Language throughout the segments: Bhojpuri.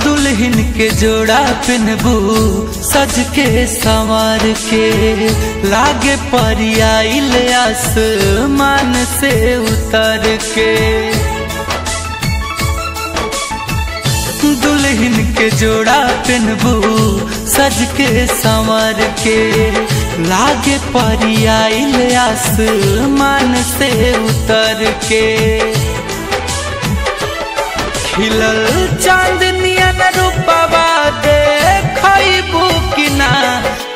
दुल्हन के जोड़ा पिनबू सज के संवार के, लागे परी आइल आसमान से उतर के। दुल्हन के जोड़ा पिनबू सज के संवार के, लागे परी आइल आसमान से उतर के। खिलल चांदनियन रूपवा देखबू कि ना,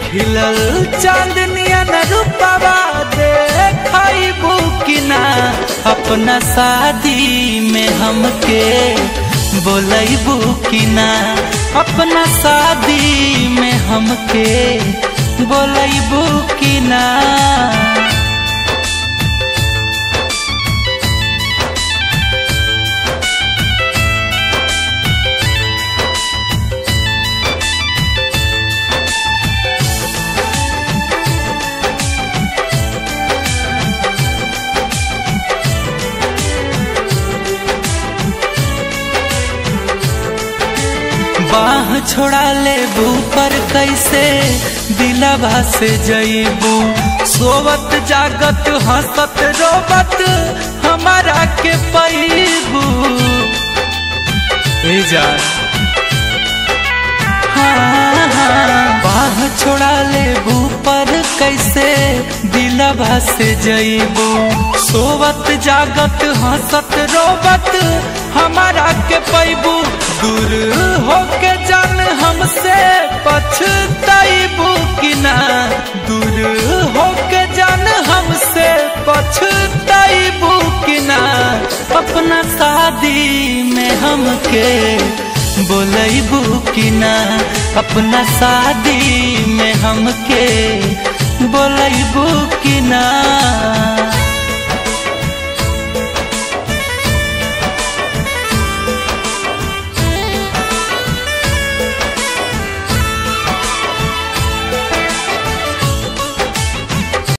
खिलल चांदनियन रूपवा देखबू कि ना। अपना शादी में हमके बोलबू कि ना, अपना शादी में हमके बोलबू कि ना। बाह छोड़ा लेबू पर कैसे दिलवा से जईबू, सोवत जागत हंसत रोबत हमारा के पैबू। हाँ, बाह छोड़ा लेबू पर कैसे दिलवा से जईबू, सोवत जागत हंसत रोबत हमारा के पैबू। दूर होके जान हमसे पछताइबू कि ना, दूर होके जान हमसे पछताइबू कि ना। अपना शादी में हमके बोलबू कि ना, अपना शादी में हमके बोलबू कि ना।